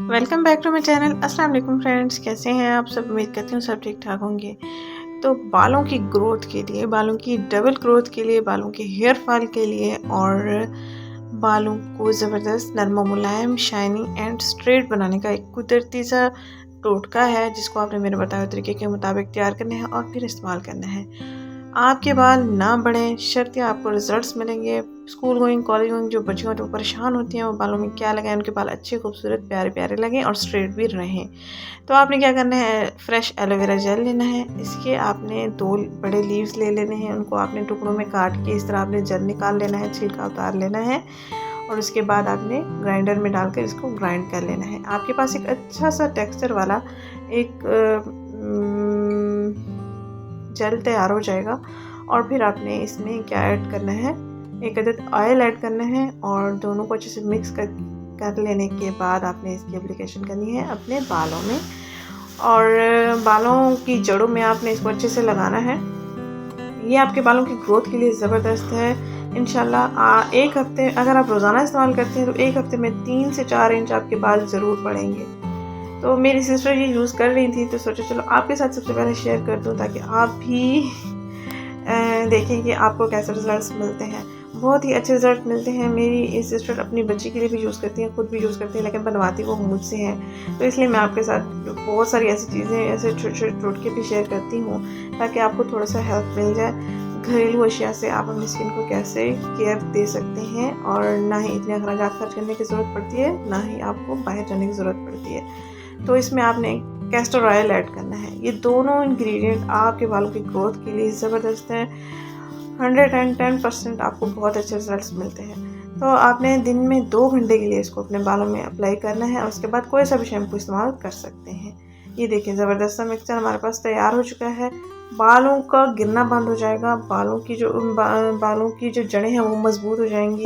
Welcome back to my channel. अस्सलाम वालेकुम friends, कैसे हैं आप सब। उम्मीद करती हूँ सब ठीक ठाक होंगे। तो बालों की ग्रोथ के लिए, बालों की डबल ग्रोथ के लिए, बालों के हेयर फॉल के लिए और बालों को ज़बरदस्त नरम मुलायम शाइनी एंड स्ट्रेट बनाने का एक कुदरती सा टोटका है, जिसको आपने मेरे बताए हुए तरीके के मुताबिक तैयार करना है और फिर इस्तेमाल करना है। आपके बाल ना बढ़ें, शर्त आपको रिजल्ट्स मिलेंगे। स्कूल गोइंग, कॉलेज गोइंग जो बच्चियाँ होती हैं वो परेशान होती हैं वो बालों में क्या लगाएं, उनके बाल अच्छे खूबसूरत प्यारे प्यारे लगें और स्ट्रेट भी रहें। तो आपने क्या करना है, फ्रेश एलोवेरा जेल लेना है। इसके आपने 2 बड़े लीव्स ले लेने हैं, उनको आपने टुकड़ों में काट के इस तरह आपने जेल निकाल लेना है, छिलका उतार लेना है और उसके बाद आपने ग्राइंडर में डालकर इसको ग्राइंड कर लेना है। आपके पास एक अच्छा सा टेक्सचर वाला एक जेल तैयार हो जाएगा। और फिर आपने इसमें क्या ऐड करना है, एक अदद ऑयल ऐड करना है और दोनों को अच्छे से मिक्स कर लेने के बाद आपने इसकी एप्लीकेशन करनी है अपने बालों में और बालों की जड़ों में आपने इसको अच्छे से लगाना है। ये आपके बालों की ग्रोथ के लिए ज़बरदस्त है। इंशाल्लाह एक हफ्ते अगर आप रोज़ाना इस्तेमाल करते हैं तो एक हफ्ते में 3 से 4 इंच आपके बाल ज़रूर बढ़ेंगे। तो मेरी सिस्टर ये यूज़ कर रही थी तो सोचा चलो आपके साथ सबसे पहले शेयर कर दूँ ताकि आप भी देखें कि आपको कैसे रिज़ल्ट्स मिलते हैं। बहुत ही अच्छे रिज़ल्ट मिलते हैं। मेरी सिस्टर अपनी बच्ची के लिए भी यूज़ करती हैं, खुद भी यूज़ करती हैं, लेकिन बनवाती वो मुझसे हैं। तो इसलिए मैं आपके साथ बहुत सारी ऐसी चीज़ें, ऐसे छोटे-छोटे टोटके भी शेयर करती हूँ ताकि आपको थोड़ा-सा हेल्प मिल जाए। घरेलू अशिया से आप अपनी स्किन को कैसे केयर दे सकते हैं और ना ही इतने अखराजात खर्च करने की ज़रूरत पड़ती है, ना ही आपको बाहर जाने की ज़रूरत पड़ती है। तो इसमें आपने कैस्टर ऑयल ऐड करना है। ये दोनों इंग्रेडिएंट आपके बालों की ग्रोथ के लिए ज़बरदस्त हैं। 110% आपको बहुत अच्छे रिजल्ट्स मिलते हैं। तो आपने दिन में 2 घंटे के लिए इसको अपने बालों में अप्लाई करना है और उसके बाद कोई सा भी शैम्पू इस्तेमाल कर सकते हैं। ये देखिए ज़बरदस्त सा मिक्सचर हमारे पास तैयार हो चुका है। बालों का गिरना बंद हो जाएगा, बालों की जो जड़ें हैं वो मजबूत हो जाएंगी।